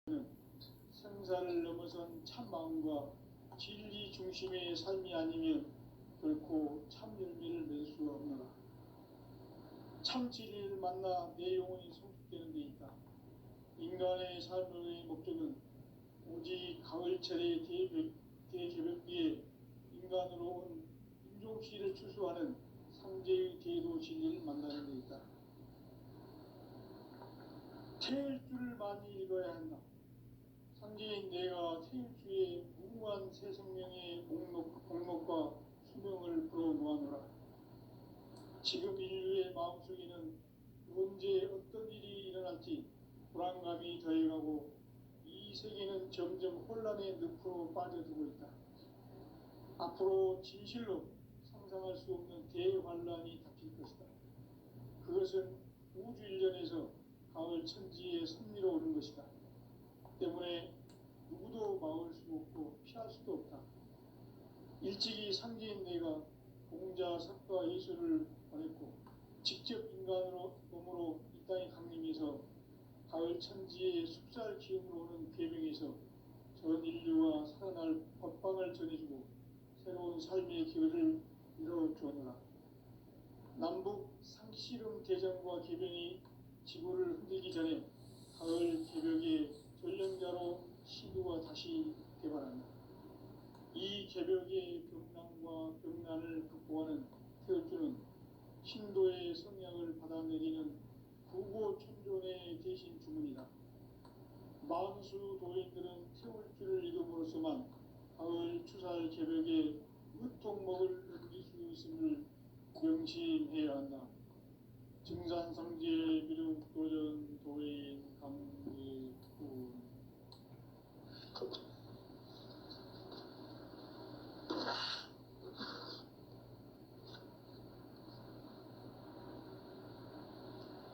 생사를 넘어선 참마음과 진리 중심의 삶이 아니면 결코 참 열매를 맺을 수 없노라. 참 진리를 만나 내 영혼이 성숙되는 데 있다. 인간의 삶의 목적은 오직 가을철의 대개벽기에 인간으로 온 인종씨를 추수하는 상제의 대도 진리를 만나는 데 있다. 태일주를 많이 읽어야 한다. 상제인 내가 태일주의 무궁한 새 생명의 목록과 수명을 풀어놓아노라. 지금 인류의 마음속에는 언제 어떤 일이 일어날지 불안감이 더해가고 이 세계는 점점 혼란의 늪으로 빠져들고 있다. 앞으로 진실로 상상할 수 없는 대환란이 닥칠 것이다. 그것은 우주 일련에서 가을 천지의 섭리로 오는 것이다. 때문에 누구도 막을 수 없고 피할 수도 없다. 일찍이 상제인 내가 공자, 석가, 예수를 보냈고 직접 인간으로 몸으로 이 땅에 강림해서 가을 천지의 숲살 기운으로 오는 계명에서 전 인류와 살아날 법방을 전해주고 새로운 삶의 기회를 이뤄주었노라. 남북 상씨름 대전과 개병이 지구를 흔들기 전에 가을 개벽의 전령자로 시도가 다시 개발한다. 이 개벽의 병난과 병난을 극복하는 태울주는 신도의 성향을 받아내리는 구고천존의 대신 주문이다. 만수 도인들은 태울주를 읽음으로써만 가을 추살 개벽에 으통먹을 넘길 수 있음을 명심해야 한다. 증산상제 미륵 도전 도인 강례군.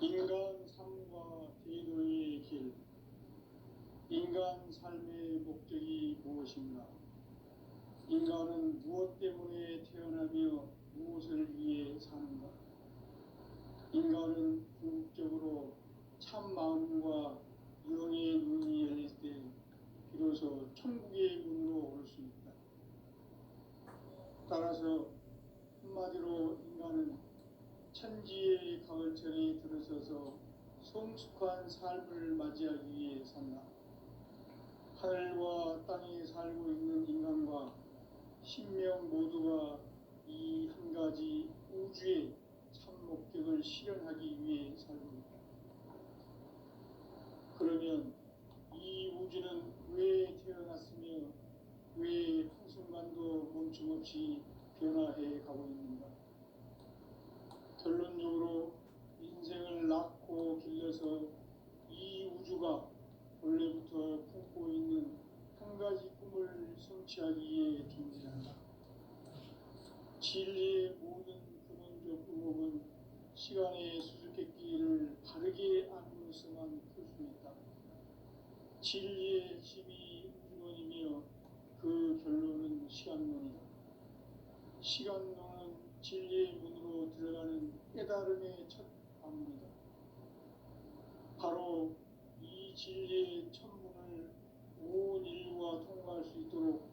인간 삶과 대도의 길. 인간 삶의 목적이 무엇인가? 인간은 무엇 때문에 태어나며 무엇을 위해 사는가? 인간은 궁극적으로 참 마음과 영의 눈이 열릴 때 비로소 천국의 문으로 올 수 있다. 따라서 한마디로 인간은 천지의 가을철에 들어서서 성숙한 삶을 맞이하기 위해 산다. 하늘과 땅에 살고 있는 인간과 신명 모두가 이 한 가지 우주의 참 목적을 실현하기 위해 살고 있다. 그러면 이 우주는 왜 태어났으며 왜 한순간도 멈춤없이 변화해 가고 있는가? 결론적으로 인생을 낳고 길러서 이 우주가 원래부터 품고 있는 한 가지 꿈을 성취하기 위해 존재한다. 진리의 모든 근원적 의목은 시간의 수수께끼를 바르게 안으로서만 풀 수 있다. 진리의 핵심이 우주론이며 그 결론은 시간론이다. 시간론은 진리의 문으로 들어가는 깨달음의 첫 방문이다. 바로 이 진리의 천문을 온 인류가 통과할 수 있도록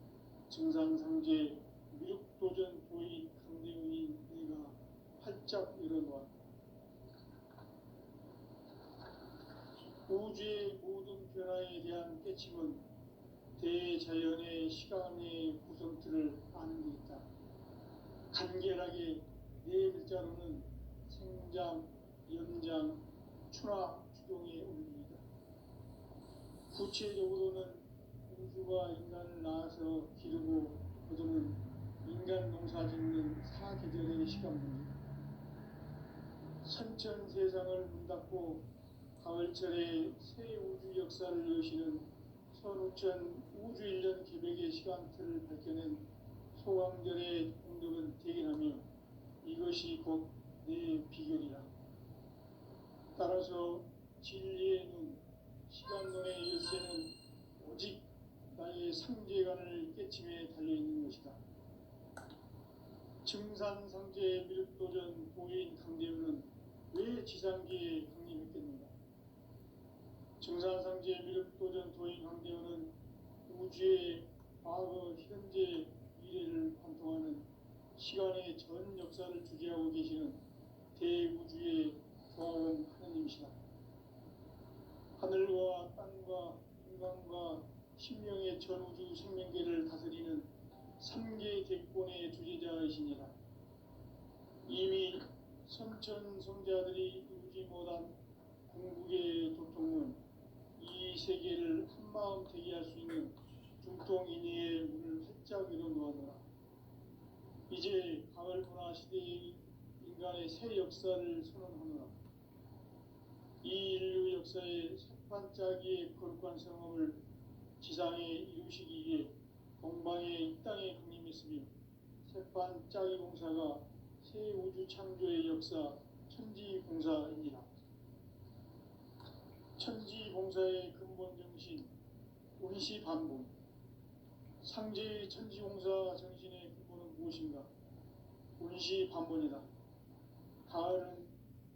증산상제 미륵도전 도인 강대우인 내가 활짝 열어놓았다. 우주의 모든 변화에 대한 깨침은 대자연의 시간의 구성틀을 아는 데 있다. 간결하게 네 글자로는 생장, 연장, 추나 추동의 원리이다. 구체적으로는 우주가 인간을 낳아서 기르고 거두는 인간 농사 짓는 사계절의 시간문이다. 선천 세상을 문 닫고 가을철에 새 우주 역사를 여시는 선우천 우주일년 개벽의 시간틀을 밝혀낸 소강절의 공덕은 대견하며 이것이 곧 내 비결이라. 따라서 진리의 눈, 시간론의 열쇠는 오직 나의 상제관을 깨침에 달려있는 것이다. 증산상제 미륵도전 도인 강대우는 왜 지상계에 강림했겠는가? 증산상제 미륵도전 도인 우주의 과거, 현재, 미래를 관통하는 시간의 전 역사를 주재하고 계시는 대우주의 조화원 하나님이시다. 하늘과 땅과 인간과 신명의 전우주 생명계를 다스리는 삼계 대권의 주재자이시니라. 이미 선천성자들이 이루지 못한 궁극의 도통은 이 세계를 한마음 되게 할 수 있는 중통인의의 문을 활짝 열어놓았노라. 이제 가을 문화 시대의 인간의 새 역사를 선언하노라. 이 인류 역사의 새반짝이의 거룩한 성험을 지상에 이루시기 위해 동방의 이 땅에 강림했으며 새반짝이 공사가 새 우주 창조의 역사 천지봉사입니다. 천지봉사의 근본 정신 운시반본. 상제의 천지봉사 정신의 근본은 무엇인가? 운시반본이다. 가을은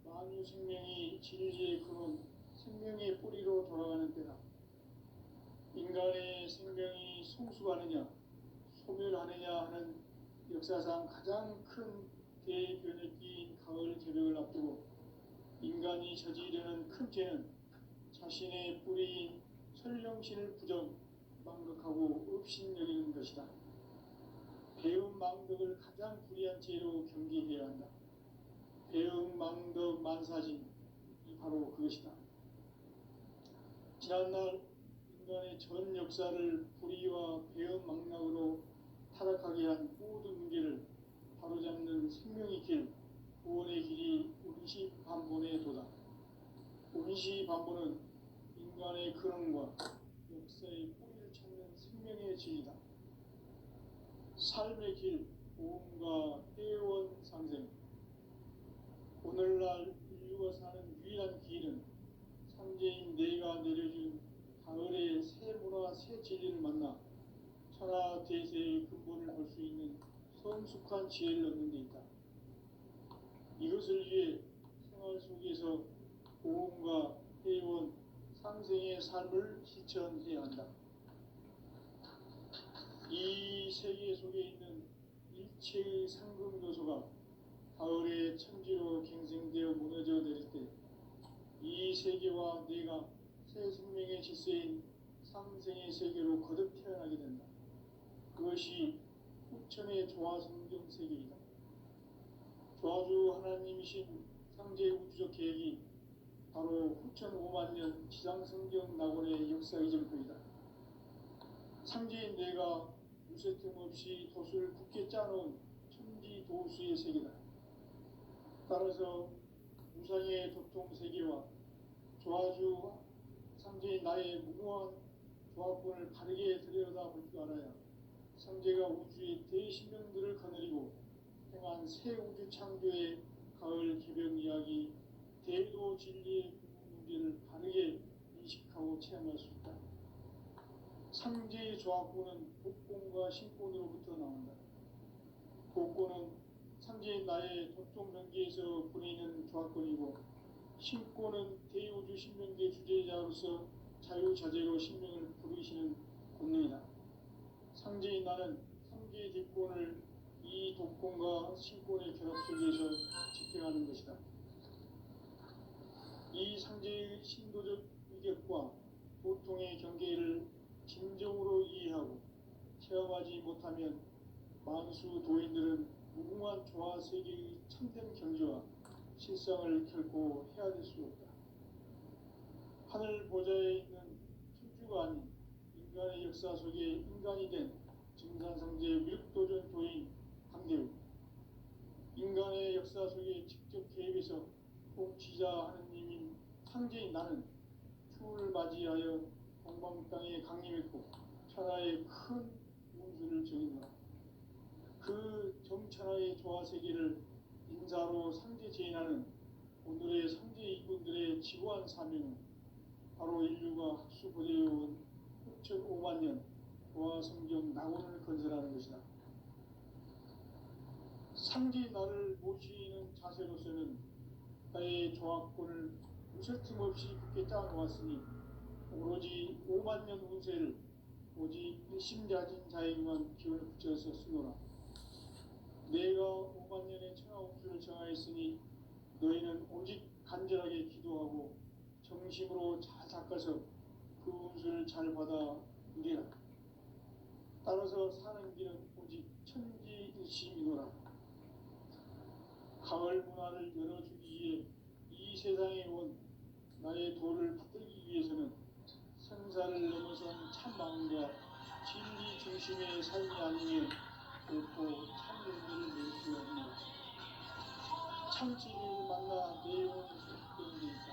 만유 생명이 진리의 근원, 생명의 뿌리로 돌아가는 때다. 인간의 생명이 성숙하느냐, 소멸하느냐 하는 역사상 가장 큰 대변혁기인 가을 개벽을 앞두고 인간이 저지르는 큰 죄는 자신의 뿌리인 설령신을 부정, 망각하고 업신여기는 것이다. 배움 망덕을 가장 불의한 죄로 경계해야 한다. 배움 망덕 만사진이 바로 그것이다. 지난날 인간의 전 역사를 불의와 배움 망락으로 타락하게 한 모든 문제를 바로잡는 생명의 길, 구원의 길이 운시반본의 도다. 운시반본은 인간의 근원과 역사의 뿌리를 찾는 생명의 진리다. 삶의 길, 보험과 회원 상생. 오늘날 인류가 사는 유일한 길은 상제인 내가 내려준 가을의 새 문화, 새 진리를 만나 천하 대세의 근본을 볼 수 있는 성숙한 지혜를 얻는 데 있다. 이것을 위해 생활 속에서 보험과 회원, 상생의 삶을 실천해야 한다. 이 세계 속에 있는 일체의 상금 요소가 가을의 천지로 갱생되어 무너져 내릴 때 이 세계와 내가 새 생명의 질서인 상생의 세계로 거듭 태어나게 된다. 그것이 후천의 조화성경 세계이다. 조화주 하나님이신 상제 우주적 계획이 바로 후천 5만 년 지상성경 낙원의 역사 이전표이다. 상제인 내가 무쇠 틈 없이 돛을 굳게 짜놓은 천지 도수의 세계다. 따라서 무상의 도통 세계와 조화주 상제인 나의 무궁한 조합권을 바르게 들여다볼 줄 알아야 상제가 우주의 대신명들을 거느리고 행한 새 우주 창조의 가을 개벽 이야기, 대도 진리의 문제를 바르게 인식하고 체험할 수 있다. 상제의 조합권은 복권과 신권으로부터 나온다. 복권은 상제인 나의 도통 명계에서 보내는 조합권이고, 신권은 대우주 신명계 주제자로서 자유자재로 신명을 부르시는 권능이다. 상제인 나는 상제의 뒷권을 이 독권과 신권의 결합 속에서 집행하는 것이다. 이 상제의 신도적 위격과 보통의 경계를 진정으로 이해하고 체험하지 못하면 만수 도인들은 무궁한 조화 세계의 참된 경지와 실상을 결코 헤아릴 수 없다. 하늘 보좌에 있는 천주가 아닌 인간의 역사 속에 인간이 된 증산상제 위력도전 도인 강대우, 인간의 역사 속에 직접 개입해서 통치자 하느님인 상제인 나는 추을 맞이하여 동방 땅에 강림했고 천하의 큰 운수를 정했노라. 그 정천하의 조화 세계를 인사로 상제 제인하는 오늘의 상제 이군들의 지고한 사명은 바로 인류가 학수고대해온 후천 5만 년 조화 성경 낙원을 건설하는 것이다. 상제 나를 모시는 자세로서는 나의 조합권을 무쇠틈 없이 굳게 짜놓았으니 오로지 5만 년 운세를 오직 일심자진 자에게만 기원을 붙여서 쓰노라. 내가 5만 년의 천하 우주를 정하였으니 너희는 오직 간절하게 기도하고 정심으로 잘 닦아서 그 운수를 잘 받아 누리라. 따라서 사는 길은 오직 천지일심이노라. 가을 문화를 열어주기 위해 이 세상에 온 나의 도를 받들기 위해서는 생사를 넘어선 참 마음과 진리 중심의 삶이 아니면 결코 참 용기를 낼 수 없는 참 진리를 만나 내 영혼이 소식되는 데있다.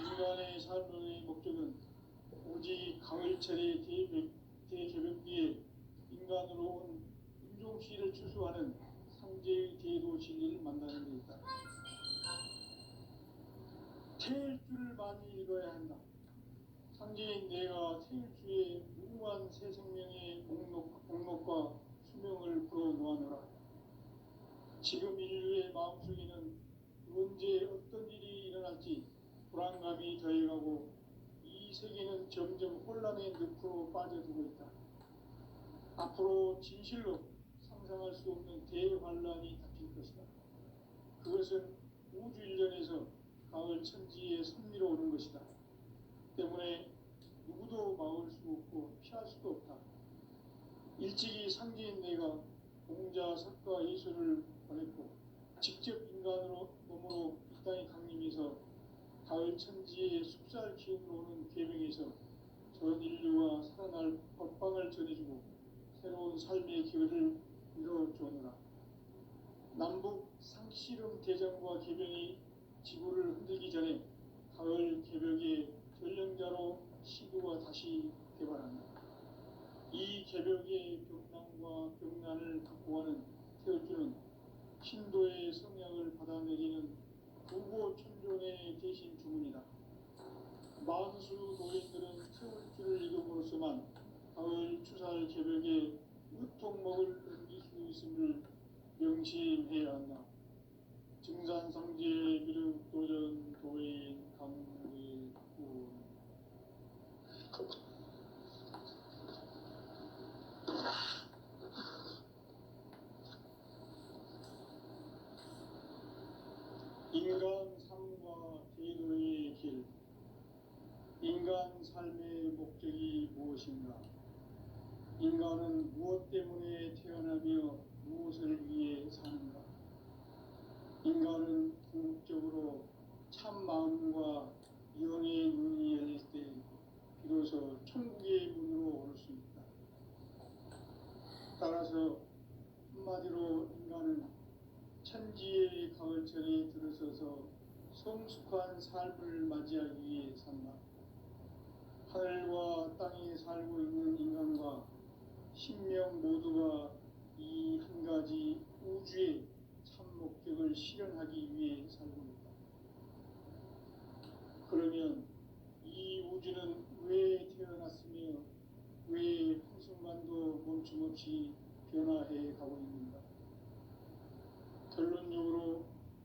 인간의 삶의 목적은 오직 가을철의 대개벽기에 인간으로 온 인종씨를 추수하는 상제의 대도 진리를 만나는 데 있다. 태일주를 많이 읽어야 한다. 상제인 내가 태일주의 무궁한 새 생명의 목록과 수명을 불어놓아노라. 지금 인류의 마음속에는 언제 어떤 일이 일어날지 불안감이 더해가고 이 세계는 점점 혼란의 늪으로 빠져들고 있다. 앞으로 진실로 상상할 수 없는 대환란이 닥칠 것이다. 그것은 우주 일련에서 가을 천지에 선미로 오는 것이다. 때문에 누구도 막을 수 없고 피할 수도 없다. 일찍이 상제인 내가 공자, 석가, 예수를 보냈고 직접 인간으로 몸으로 이 땅에 강림해서 가을 천지의 숲살 기운으로 오는 계명에서 전 인류와 살아날 법방을 전해주고 새로운 삶의 기회를 이뤄주느라. 남북 상씨름 대전과 계명이 지구를 흔들기 전에 가을 개벽의 전령자로 시도가 다시 개발한다. 이 개벽의 병난과 병난을 극복하는 태울주는 신도의 성향을 받아내리는 구고천존의 대신 주문이다. 만수 도인들은 태울주를 읽음으로써만 가을 추살 개벽에 으통목을 넘길 수 있음을 명심해야 한다. 증산상제 미륵도전 도인 강의군. 인간 삶과 제도의 길. 인간 삶의 목적이 무엇인가? 인간은 무엇 때문에 태어나며 무엇을 위해 사는가? 인간은 궁극적으로 참 마음과 영의 눈이 열릴 때 비로소 천국의 문으로 올 수 있다. 따라서 한마디로 인간은 천지의 가을철에 들어서서 성숙한 삶을 맞이하기 위해 산다. 하늘과 땅에 살고 있는 인간과 신명 모두가 이 한 가지 우주의 참 목적을 실현하기 위해 살고 있다. 그러면 이 우주는 왜 태어났으며 왜 한순간도 멈춤없이 변화해 가고 있는가? 결론적으로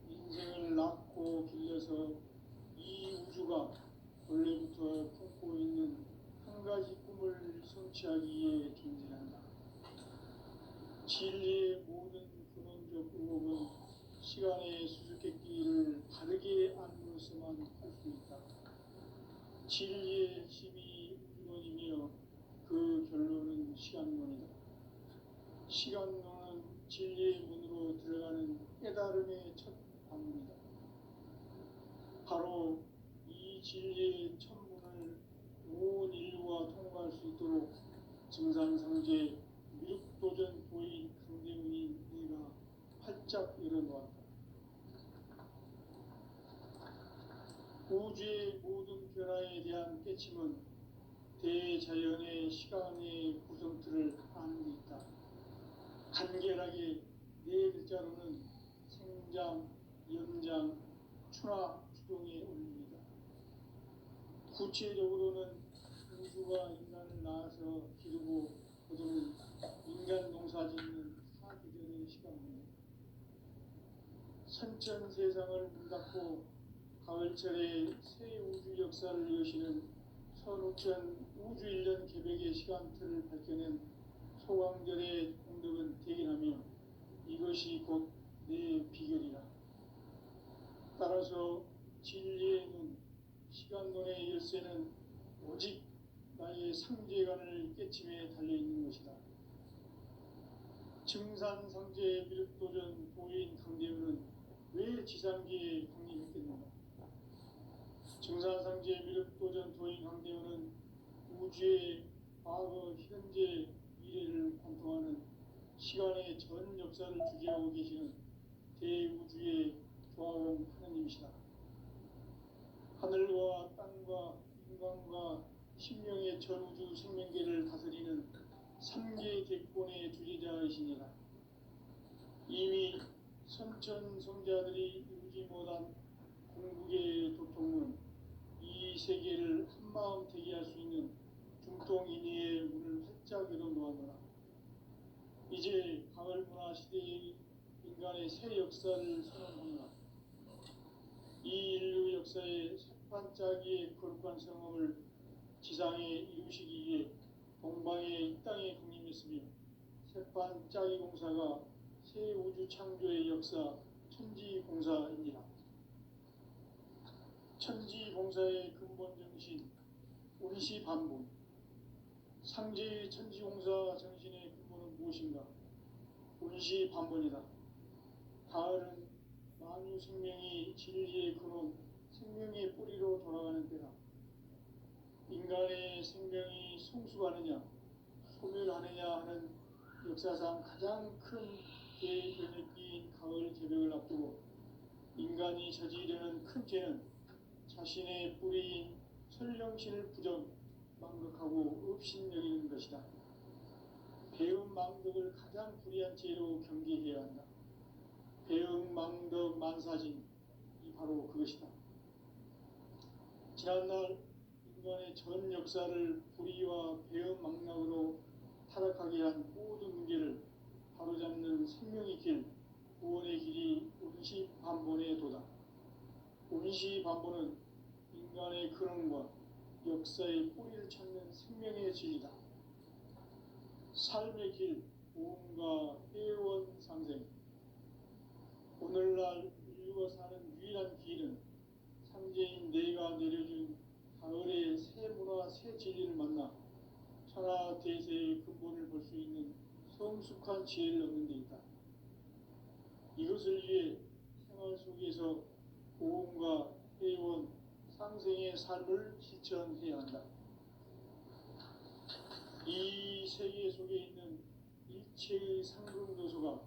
인생을 낳고 길러서 이 우주가 원래부터 품고 있는 한 가지 꿈을 성취하기 위해 존재한다. 진리의 모든 근원적 의혹은 시간의 수수께끼를 바르게 안으로서만 할 수 있다. 진리의 핵심이 우주론이며 그 결론은 시간론이다. 시간론은 진리의 문으로 들어가는 깨달음의 첫 방문이다. 바로 이 진리의 천문을 온 인류가 통과할 수 있도록 증산상제 미륵도전 도인 강대훈이 내가 활짝 열어놓았다. 우주의 모든 변화에 대한 깨침은 대자연의 시간의 구성틀을 아는 데 있다. 간결하게 네 글자로는 생장, 연장, 추나, 추동에 올립니다. 구체적으로는 우주가 인간을 낳아서 기르고 거두는 인간 농사 짓는 사계절의 시간입니다. 선천 세상을 문 닫고 가을철에 새 우주 역사를 여시는 선우천 우주 1년 계획의 시간틀을 밝혀낸 소강절의 공덕은 대견하며 이것이 곧 내 비결이라. 따라서 진리의 눈, 시간론의 열쇠는 오직 나의 상제관을 깨침에 달려있는 것이다. 증산상제 미륵도전 도인 강대우는 왜 지상계에 강림했겠는가? 증산상제 미륵도전 도인 강대우는 우주의 과거, 현재, 미래를 관통하는 시간의 전 역사를 주재하고 계시는 대우주의 조화원 하느님이시다. 하늘과 땅과 인간과 신명의 전우주 생명계를 다스리는 삼계 객본의 주제자이시니라. 이미 선천성자들이 이루지 못한 궁극의 도통은 이 세계를 한마음 되게 할 수 있는 중동인의의 문을 활짝 열어놓았노라. 이제 가을 문화 시대의 인간의 새 역사를 선언하노라. 이 인류 역사의 새반짝이의 거룩한 성험을 지상에 이루시기 위해 동방의 이 땅에 강림했으며 새반짝이 공사가 새 우주 창조의 역사 천지공사입니다. 천지공사의 근본 정신 운시반본. 상제의 천지공사 정신의 근본은 무엇인가? 운시반본이다. 가을은 만유 생명이 진리의 근원, 생명의 뿌리로 돌아가는 때다. 인간의 생명이 성숙하느냐, 소멸하느냐 하는 역사상 가장 큰 대변혁기인 가을 개벽을 앞두고 인간이 저지르는 큰 죄는 자신의 뿌리인 설령신을 부정, 망극하고 업신여기는 것이다. 배음 망덕을 가장 불의한 죄로 경계해야 한다. 배음 망덕 만사진이 바로 그것이다. 지난날 인간의 전 역사를 불의와 배음 망락으로 타락하게 한 모든 문제를 바로잡는 생명의 길, 구원의 길이 운시반본의 도다. 운시반본은 인간의 근원과 역사의 뿌리를 찾는 생명의 진리다. 삶의 길, 보험과 회원 상생. 오늘날 인류가 사는 유일한 길은 상제인 내가 내려준 가을의 새 문화, 새 진리를 만나 천하 대세의 근본을 볼 수 있는 성숙한 지혜를 얻는 데 있다. 이것을 위해 생활 속에서 보험과 회원, 상생의 삶을 실천해야 한다. 이 세계 속에 있는 일체의 상급 요소가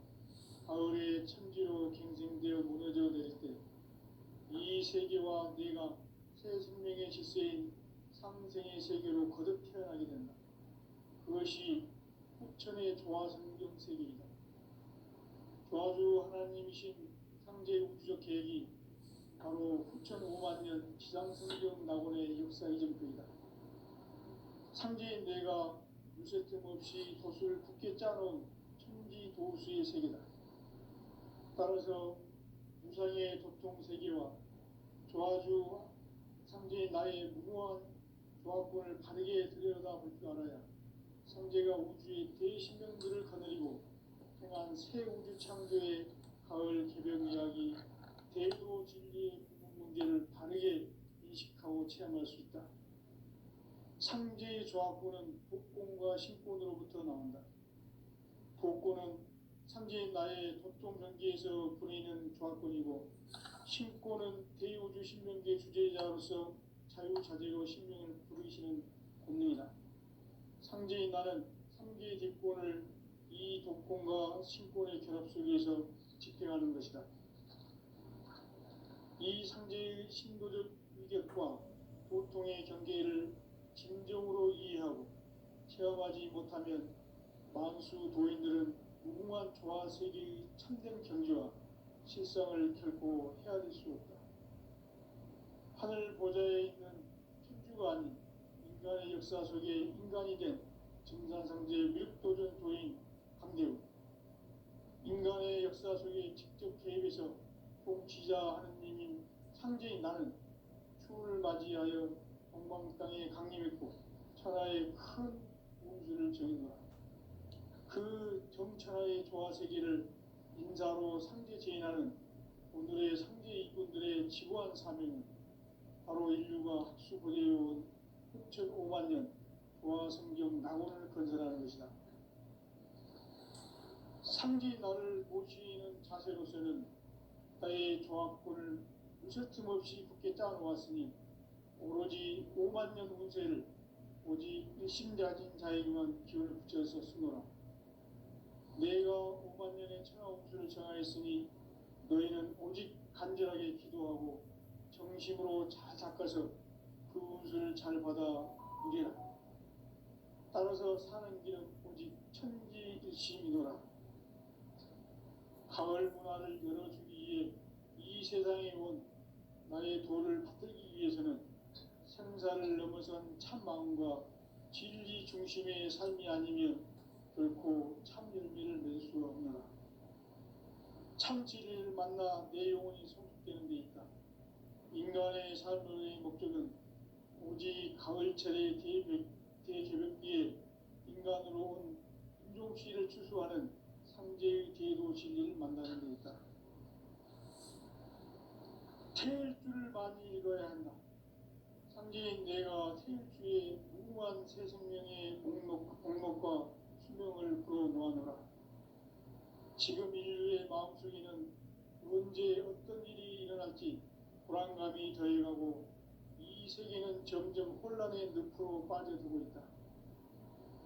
가을의 천지로 갱생되어 무너져 내릴 때 이 세계와 내가 새 생명의 질서인 상생의 세계로 거듭 태어나게 된다. 그것이 후천의 조화성경 세계이다. 조화주 하나님이신 상제 우주적 계획이 바로 후천 5만 년 지상성경 낙원의 역사 이전표이다. 상제인 내가 유세틈 없이 도수를 굳게 짜놓은 천지 도수의 세계다. 따라서 무상의 도통 세계와 조화주 상제인 나의 무모한 조합권을 바르게 들여다볼 줄 알아야 상제가 우주의 대신명들을 거느리고 행한 새 우주 창조의 가을 개벽 이야기, 대도 진리의 궁극 문제를 바르게 인식하고 체험할 수 있다. 상제의 조합권은 복권과 신권으로부터 나온다. 복권은 상제인 나의 도통 경계에서 보내는 조합권이고, 신권은 대우주 신명계 주제자로서 자유자재로 신명을 부르시는 권능이다. 상제인 나는 상계의 뒷권을 이 독권과 신권의 결합 속에서 집행하는 것이다. 이 상제의 신도적 위격과 도통의 경계를 진정으로 이해하고 체험하지 못하면 만수 도인들은 무궁한 조화 세계의 참된 경지와 실상을 결코 헤아릴 수 없다. 하늘 보좌에 있는 천주가 아닌 인간의 역사 속에 인간이 된 증산상제 미륵도전 도인 강대우. 인간의 역사 속에 직접 개입해서 통치자 하느님인 상제인 나는 추운을 맞이하여 동방 땅에 강림했고 천하의 큰 운수를 정했노라. 그 정천하의 조화세계를 인자로 상제 제인하는 오늘의 상제 이꾼들의 지구한 사명은 바로 인류가 학수고대해온 6,500만 년 조화성경 낙원을 건설하는 것이다. 상제 나를 모시는 자세로서는 나의 조합권을 무설틈 없이 굳게 짜놓았으니 오로지 5만 년 운세를 오직 일심자진 자에게만 기운을 붙여서 쓰노라. 내가 5만 년의 천하 운수를 정하였으니 너희는 오직 간절하게 기도하고 정심으로 잘 닦아서 그 운수를 잘 받아 누리라. 따라서 사는 길은 오직 천지일심이노라. 가을 문화를 열어주기 위해 이 세상에 온 나의 도를 받들기 위해서는 생사를 넘어선 참 마음과 진리 중심의 삶이 아니면 결코 참 열매를 맺을 수 없노라. 참 진리를 만나 내 영혼이 성숙되는 데 있다. 인간의 삶의 목적은 오직 가을철의 대개벽기에 인간으로 온 인종시를 추수하는 상제의 제도 진리를 만나는 데 있다. 태일주를 많이 읽어야 한다. 상제인 내가 태일주의 무궁한 새 생명의 목록과 수명을 풀어놓아노라. 지금 인류의 마음속에는 언제 어떤 일이 일어날지 불안감이 더해가고 이 세계는 점점 혼란의 늪으로 빠져들고 있다.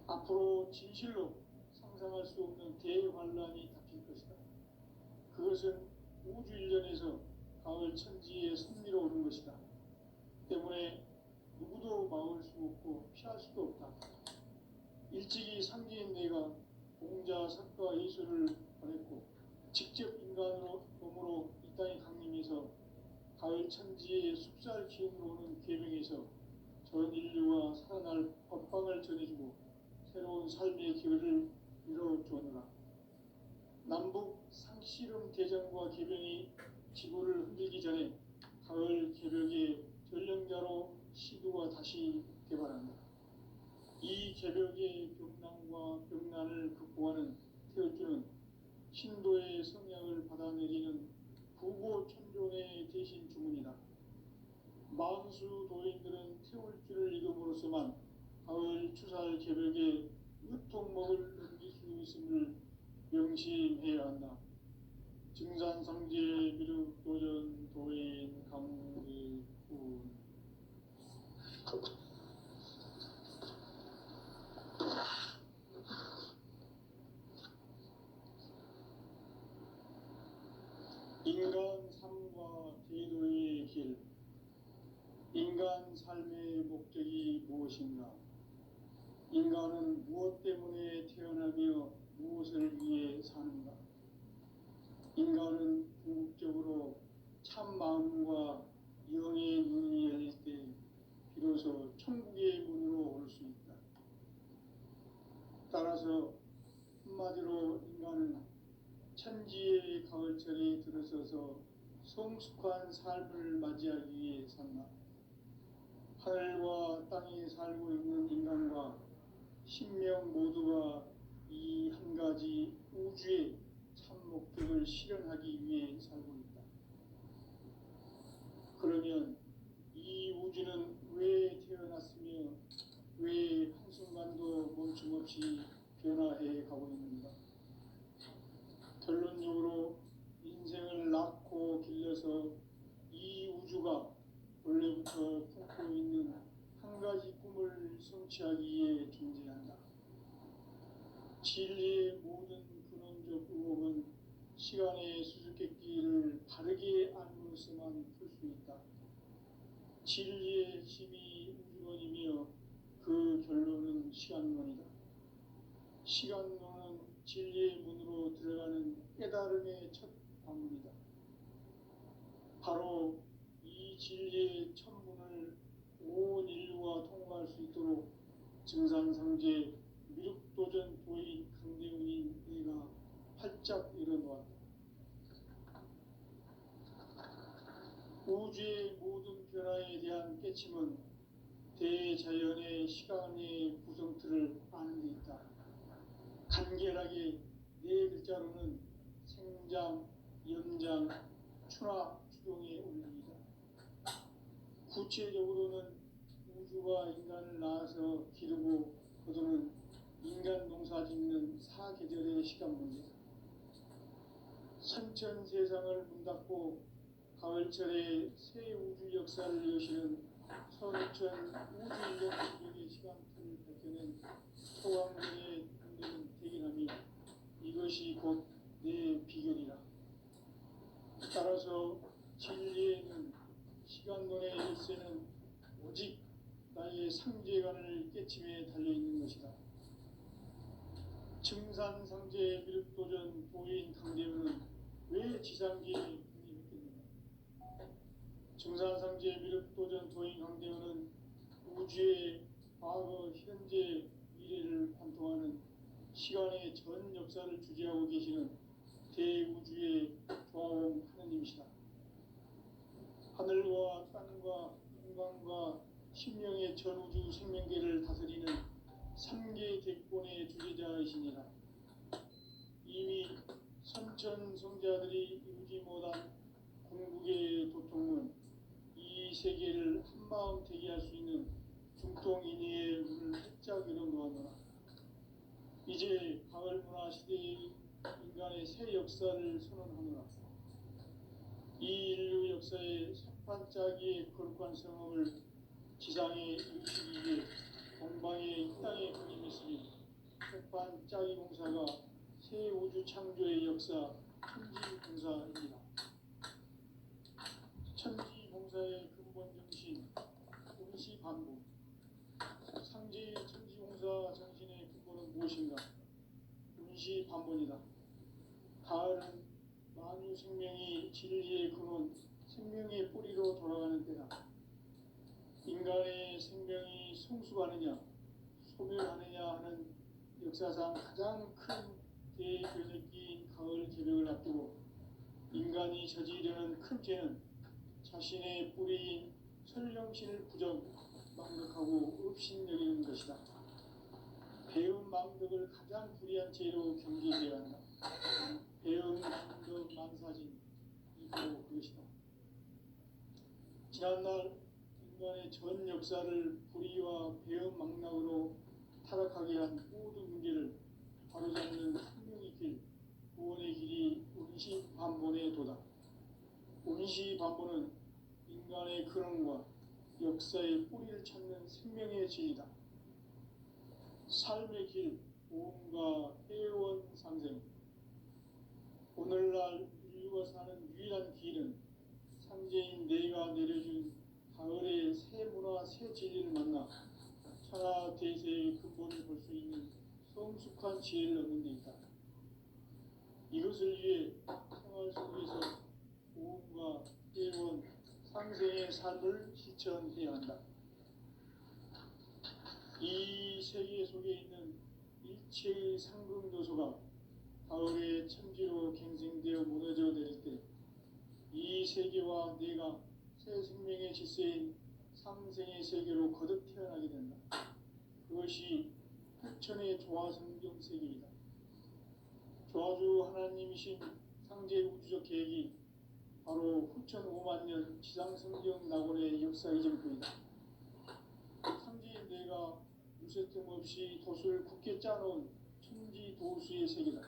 앞으로 진실로 상상할 수 없는 대환란이 닥칠 것이다. 그것은 우주 일련에서 가을 천지에 선미로 오는 것이다. 때문에 누구도 막을 수 없고 피할 수도 없다. 일찍이 상제인 내가 공자, 석가, 예수를 보냈고 직접 인간으로 몸으로 이 땅에 강림해서 가을 천지의 숲살 기운으로 오는 계명에서 전 인류가 살아날 법방을 전해주고 새로운 삶의 기회를 이뤄주었노라. 남북 상씨름 대전과 계병이 지구를 흔들기 전에 가을 개벽의 전령자로 시도가 다시 개발한다. 이 개벽의 병난과 병난을 극복하는 태울주는 신도의 성향을 받아내리는 부고천존의 대신 주문이다. 만수 도인들은 태울주를 읽음으로써만 가을 추살 개벽에 유통목을 넘길 수 있음을 명심해야 한다. 증산상제 미륵도전 도인 강의군 인간 삶과 제도의 길. 인간 삶의 목적이 무엇인가? 인간은 무엇 때문에 태어나며 무엇을 위해 사는가? 인간은 궁극적으로 참 마음과 영의 눈이 열릴 때 비로소 천국의 문으로 올 수 있다. 따라서 한마디로 인간은 천지의 가을철에 들어서서 성숙한 삶을 맞이하기 위해 산다. 하늘과 땅에 살고 있는 인간과 신명 모두가 이 한 가지 우주의 참 목적을 실현하기 위해 살고 있다. 그러면 이 우주는 왜 태어났으며 왜 한순간도 멈춤없이 변화해 가고 있는가? 결론적으로 인생을 낳고 길러서 이 우주가 원래부터 품고 있는 한 가지 꿈을 성취하기 위해 존재한다. 진리의 모든 근원적 의혹은 시간의 수수께끼를 바르게 알므로서만 풀 수 있다. 진리의 힘이 우주론이며 그 결론은 시간론이다. 시간론은 진리의 문으로 들어가는 깨달음의 첫 방문이다. 바로 이 진리의 첫 문을 온 인류가 통과할 수 있도록 증산상제 미륵도전 도인 강대훈인 내가 활짝 열어놓았다. 우주의 모든 변화에 대한 깨침은 대자연의 시간의 구성틀을 아는 데 있다. 간결하게 네 글자로는 생장, 연장, 추나 추동의 원리이다. 구체적으로는 우주가 인간을 낳아서 기르고 거두는 인간 농사 짓는 사계절의 시간 문제, 선천 세상을 문닫고 가을철에 새 우주 역사를 여시는 선천 우주인력 공동의 시간틀을 밝혀낸 토왕전의 공동은 대견함이 이것이 곧 내 비결이라. 따라서 진리에는 시간론의 열쇠는 오직 나의 상제관을 깨침에 달려있는 것이다. 증산상제 미륵도전 도인 강대우는 왜 지상계에 군림했겠는가? 증산상제 미륵도전 도인 강대우는 우주의 과거, 현재, 미래를 관통하는 시간의 전 역사를 주재하고 계시는 대우주의 조화원 하느님이시다. 하늘과 땅과 인간과 신명의 전우주 생명계를 다스리는 삼계 대권의 주제자이시니라. 이미 선천성자들이 이루지 못한 궁극의 도통은 이 세계를 한마음 되게 할 수 있는 중통인의의 문을 활짝 열어놓았노라. 이제 가을 문화 시대의 인간의 새 역사를 선언하노라. 이 인류 역사의 석판짜기의 거룩한 성험을 지상에 일으키기 위해 동방의 이 땅에 군림했으니 석판짜기 공사가 새 우주 창조의 역사 천지봉사입니다. 천지봉사의 근본 정신 운시반복. 상제의 천지봉사 정신의 근본은 무엇인가? 운시반복이다. 가을은 만유 생명이 진리의 근원, 생명의 뿌리로 돌아가는 때다. 인간의 생명이 성숙하느냐, 소멸하느냐 하는 역사상 가장 큰 대변혁기인 가을 개벽을 앞두고 인간이 저지르는 큰 죄는 자신의 뿌리인 설령신을 부정, 망덕하고 업신여기는 것이다. 배운 망덕을 가장 불의한 죄로 경계해야 한다. 배운 망덕 만사진, 이 바로 그것이다. 지난날 인간의 전 역사를 불의와 배은 망락으로 타락하게 한 모든 문제를 바로잡는 생명의 길, 구원의 길이 운시반본의 도다. 운시반본은 인간의 근원과 역사의 뿌리를 찾는 생명의 진리다. 삶의 길, 보험과 해원상생. 오늘날 인류가 사는 유일한 길은 상제인 내가 내려준 가을의 새 문화, 새 진리를 만나 천하 대세의 근본을 볼 수 있는 성숙한 지혜를 얻는 데 있다. 이것을 위해 생활 속에서 보험과 해원, 상생의 삶을 실천해야 한다. 이 세계 속에 있는 일체의 상승도소가 가을의 천지로 갱생되어 무너져 내릴 때 이 세계와 내가 새 생명의 질서인 상생의 세계로 거듭 태어나게 된다. 그것이 후천의 조화성경 세계이다. 조화주 하나님이신 상제 우주적 계획이 바로 후천 5만년 지상성경 낙원의 역사의 전부이다. 상제인 내가 무쇠틈 없이 돛을 굳게 짜놓은 천지도수의 세계다.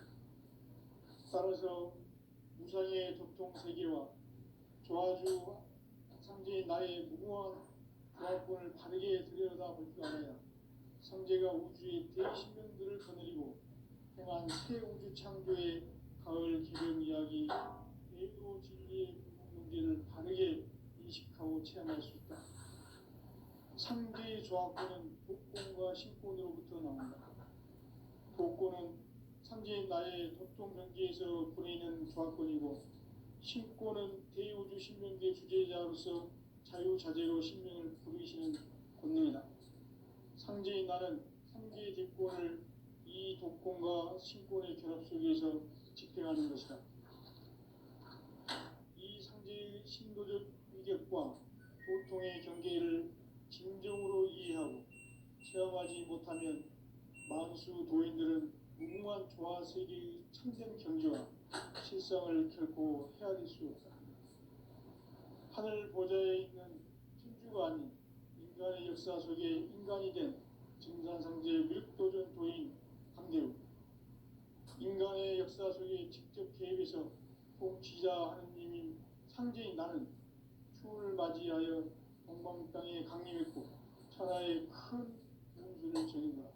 따라서 무상의 도통세계와 조화주 상제인 나의 무궁한 조화권을 바르게 들여다볼 줄 알아야 상제가 우주의 대신명들을 거느리고 행한 새 우주 창조의 가을 기름 이야기, 대도 진리의 문제를 바르게 인식하고 체험할 수 있다. 상제의 조화권은 독권과 신권으로부터 나온다. 독권은 상제인 나의 도통 경계에서 보내는 조화권이고, 신권은 대우주 신명계 주제자로서 자유자재로 신명을 부르시는 권능이다. 상제인 나는 상제의 대권을 이 독권과 신권의 결합 속에서 집행하는 것이다. 이 상제의 신도적 위격과 도통의 경계를 진정으로 이해하고 체험하지 못하면 만수 도인들은 무궁한 조화 세계의 참된 경지와 실상을 결코 헤아릴 수 없다. 하늘 보좌에 있는 천주가 아닌 인간의 역사 속에 인간이 된 증산상제 미륵도전 도인 강대우, 인간의 역사 속에 직접 개입해서 통치자 하느님인 상제인 나는 추운을 맞이하여 동방 땅에 강림했고 천하의 큰 운수를 정인노라.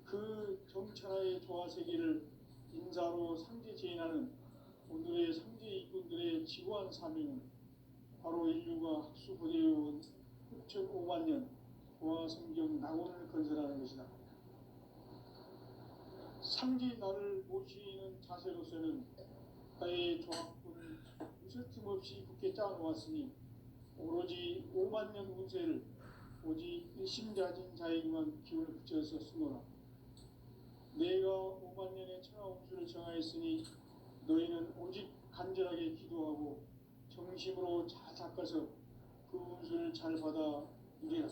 그 정천하의 조화세계를 인사로 상제 제인하는 오늘의 상제 이꾼들의 지구한 사명은 바로 인류가 학수고대해온 6,500만 년 조화성경 낙원을 건설하는 것이다. 상제인 나를 모시는 자세로서는 나의 조합꾼을 무쇠틈 없이 굳게 짜놓았으니 오로지 5만 년 운세를 오직 일심가진 자에게만 기운을 붙여서 쓰노라. 내가 5만 년의 천하 운수를 정하였으니 너희는 오직 간절하게 기도하고 정심으로 잘 닦아서 그 운수를 잘 받아 누리라.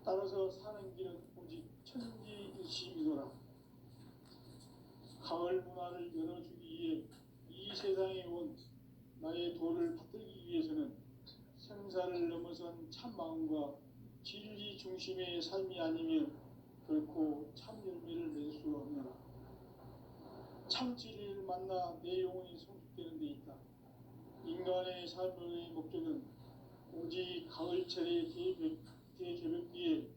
따라서 사는 길은 오직 천지일심이노라. 가을 문화를 열어주기 위해 이 세상에 온 나의 도를 받들기 위해서는 생사를 넘어선 참 마음과 진리 중심의 삶이 아니면 결코 참 열매를 맺을 수 없노라. 참 진리를 만나 내 영혼이 성숙되는 데 있다. 인간의 삶의 목적은 오직 가을철의 대개벽기에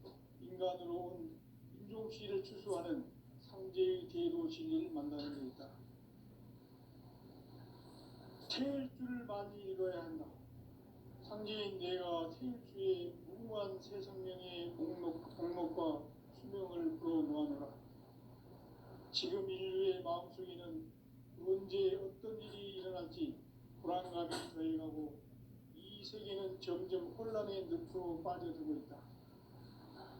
인간으로 온 인종시를 추수하는 상제의 대도 진리를 만나는 데 있다. 태일주를 많이 읽어야 한다. 상제인 내가 태일주의 무궁한 새 생명의 목록과 수명을 불어놓아노라. 지금 인류의 마음속에는 언제 어떤 일이 일어날지 불안감이 더해가고 이 세계는 점점 혼란의 늪으로 빠져들고 있다.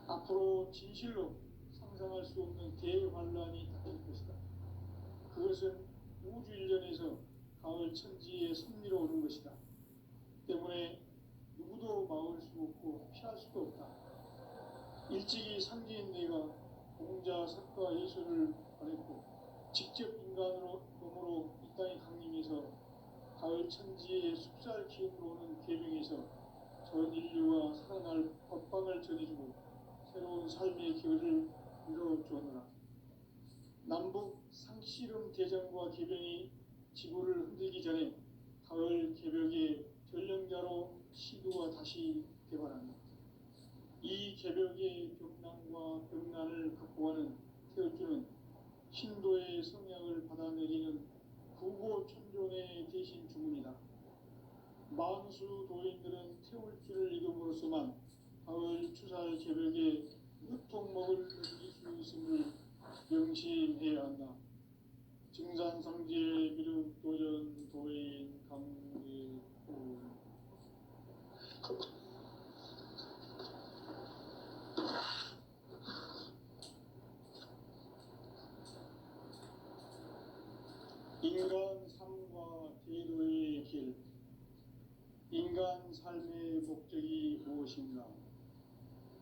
앞으로 진실로 상상할 수 없는 대환란이 닥칠 것이다. 그것은 우주 일련에서 가을 천지의 섭리로 오는 것이다. 때문에 누구도 막을 수 없고 피할 수도 없다. 일찍이 상제인 내가 공자, 석가, 예수를 보냈고 직접 인간으로 몸으로 이 땅에 강림해서 가을 천지의 숲살 기운으로 오는 계명에서 전 인류가 살아날 법방을 전해주고 새로운 삶의 길을 이뤄주었노라. 남북 상씨름 대전과 개병이 지구를 흔들기 전에 가을 개벽의 전령자로 시도가 다시 개발한다. 이 개벽의 벽난과 벽난을 극복하는 태울주는 신도의 성약을 받아내리는 구고천존의 대신 주문이다. 만수 도인들은 태울주를 읽음으로써만 가을 추살 개벽의 유통목을 느낄 수 있음을 명심해야 한다. 증산상제 미륵도전 도인 강대우. 인간 삶과 제도의 길. 인간 삶의 목적이 무엇인가?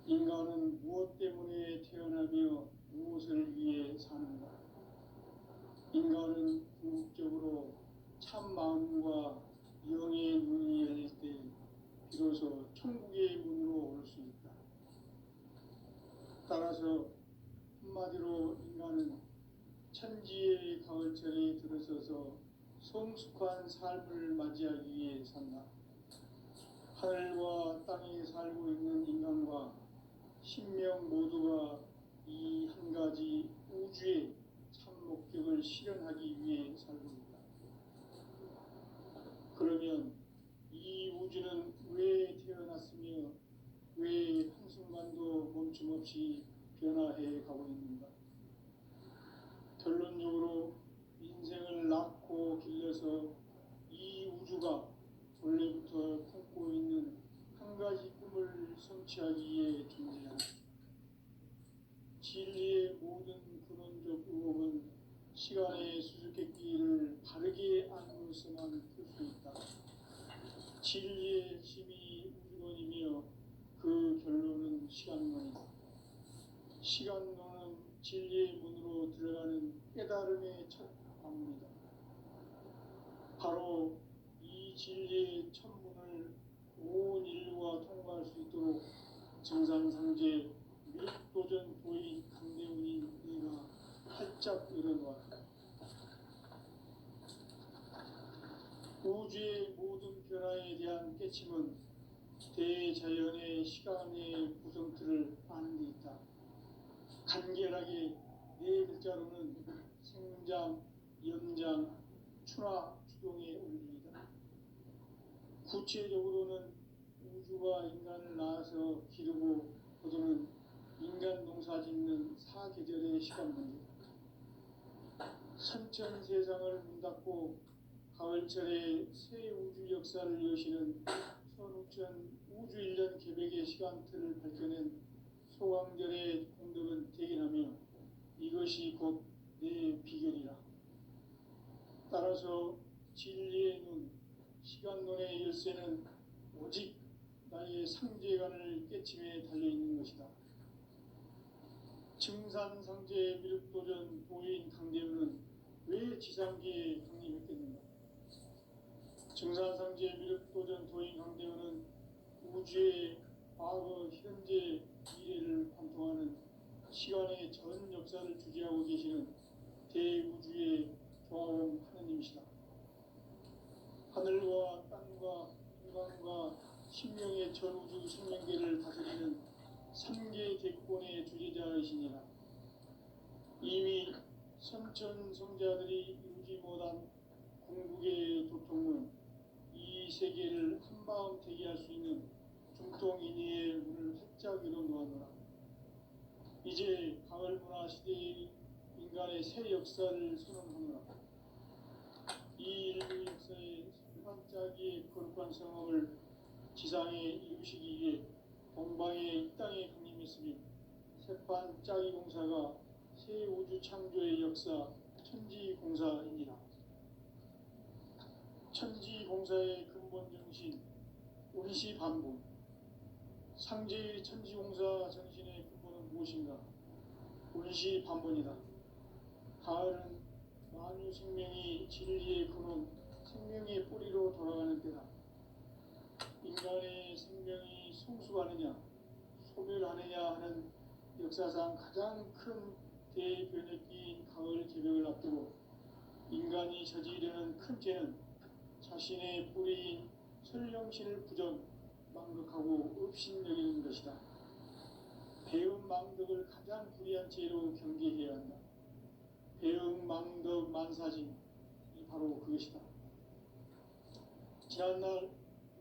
인간은 무엇 때문에 태어나며 무엇을 위해 사는가? 인간은 궁극적으로 참 마음과 영의 눈이 열릴 때 비로소 천국의 문으로 올 수 있다. 따라서 한마디로 인간은 천지의 가을철에 들어서서 성숙한 삶을 맞이하기 위해 산다. 하늘과 땅에 살고 있는 인간과 신명 모두가 이 한 가지 우주의 참 목적을 실현하기 위해 살고 있다. 그러면 이 우주는 왜 태어났으며 왜 한순간도 멈춤없이 변화해 가고 있는가? 결론적으로 인생을 낳고 길러서 이 우주가 원래부터 품고 있는 한 가지 꿈을 성취하기 위해 존재한다. 진리의 모든 근원적 의혹은 시간의 수수께끼를 바르게 안으로서만 풀 수 있다. 진리의 핵심이 우주론이며 그 결론은 시간론이다. 시간론은 진리의 문으로 들어가는 깨달음의 첫 방문이다. 바로 이 진리의 첫 문을 온 인류가 통과할 수 있도록 정상상제 미륵도전 도인 강대훈인 네가 활짝 열어놓았다. 우주의 모든 변화에 대한 깨침은 대자연의 시간의 구성틀을 아는 데 있다. 간결하게 네 글자로는 생장, 연장, 추나 추동의 원리이다. 구체적으로는 우주가 인간을 낳아서 기르고 거두는 인간 농사 짓는 사계절의 시간 문제다. 선천 세상을 문 닫고 가을철에 새 우주 역사를 여시는 선우천 우주 1년 계획의 시간틀을 밝혀낸 소강절의 공덕은 대견하며 이것이 곧 내 비결이라. 따라서 진리의 눈, 시간론의 열쇠는 오직 나의 상제관을 깨침에 달려있는 것이다. 증산상제 미륵도전 도인 강대훈은 왜 지상계에 강림했겠는가? 증산상제 미륵도전 도인 강대훈은 우주의 과거, 현재, 미래를 관통하는 시간의 전 역사를 주재하고 계시는 대우주의 조화원 하느님이시다. 하늘과 땅과 인간과 신명의 전우주 생명계를 다스리는 3계 대권의 주재자이시니라. 이미 선천성자들이 이루지 못한 궁극의 도통은 이 세계를 한마음 되게 할 수 있는 중통인의의 문을 활짝 열어놓아노라. 이제 가을문화 시대의 인간의 새 역사를 선언하노라. 이 인류 역사의 반짝이의 거룩한 성험을 지상에 이루시기 위해 동방의 이 땅에 강림했으니 새반짝이 공사가 새 우주 창조의 역사 천지공사이니라. 천지공사의 근본 정신 운시반본. 상제의 천지공사 정신의 근본은 무엇인가? 운시반본이다. 가을은 만유 생명이 진리의 근원, 생명의 뿌리로 돌아가는 때다. 인간의 생명이 성숙하느냐, 소멸하느냐 하는 역사상 가장 큰 대변혁기인 가을 개벽을 앞두고 인간이 저지르는 큰 죄는 자신의 뿌리인 설령신을 부정, 망극하고 업신여기는 것이다. 배음 망덕을 가장 불의한 죄로 경계해야 한다. 배음 망덕 만사진이 바로 그것이다. 지난날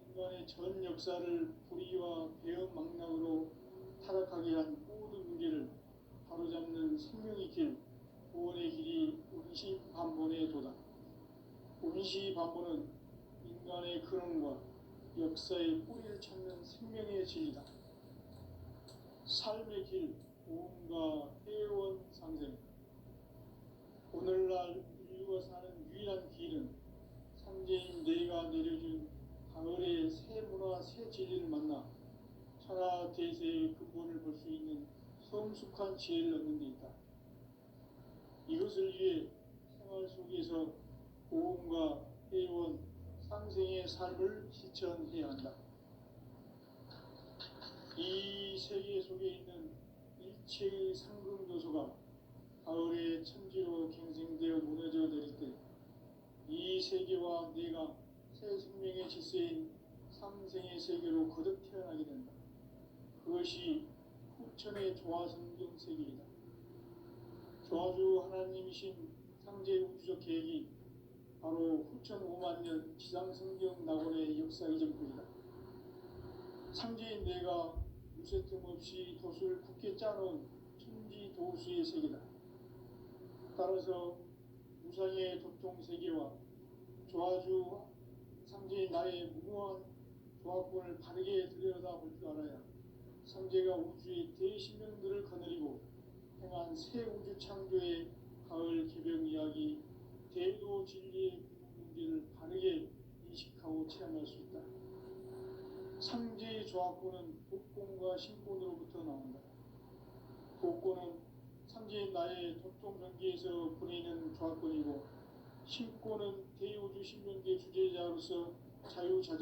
인간의 전 역사를 불의와 배음 망락으로 타락하게 한 모든 문제를 바로잡는 생명의 길, 구원의 길이 운시반본의 도다. 운시반본은 인간의 근원과 역사의 뿌리를 찾는 생명의 진리다. 삶의 길, 고음과 회원 상생. 오늘날 인류가 사는 유일한 길은 상제인 내가 내려준 가을의 새 문화, 새 진리를 만나 천하 대세의 근본을 볼 수 있는 성숙한 지혜를 얻는 데 있다. 이것을 위해 생활 속에서 고음과 회원, 상생의 삶을 실천해야 한다. 이 세계 속에 있는 일체의 상승도소가 가을의 천지로 갱생되어 무너져 내릴 때 이 세계와 내가 새 생명의 질서인 상생의 세계로 거듭 태어나게 된다. 그것이 후천의 조화성경 세계이다. 조화주 하나님이신 상제 우주적 계획이 바로 후천 5만 년 지상성경 낙원의 역사 이전뿐이다. 상제인 내가 무쇠틈 없이 돛을 굳게 짜놓은 천지도수의 세계다. 따라서 무상의 도통 세계와 조화주 상제인 나의 무모한 조화권을 바르게 들여다볼 줄 알아야 상제가 우주의 대신명들을 거느리고 행한 새 우주 창조의 가을 개벽 이야기, 대도 진리의 문제를 바르게 인식하고 체험할 수 있다. 상제의 조합권은 독권과 신권으로부터 나온다. 독권은 상제의 나의 독종 경계에서 부리는 조합권이고, 신권은 대우주 신명계 주제자로서 자유자재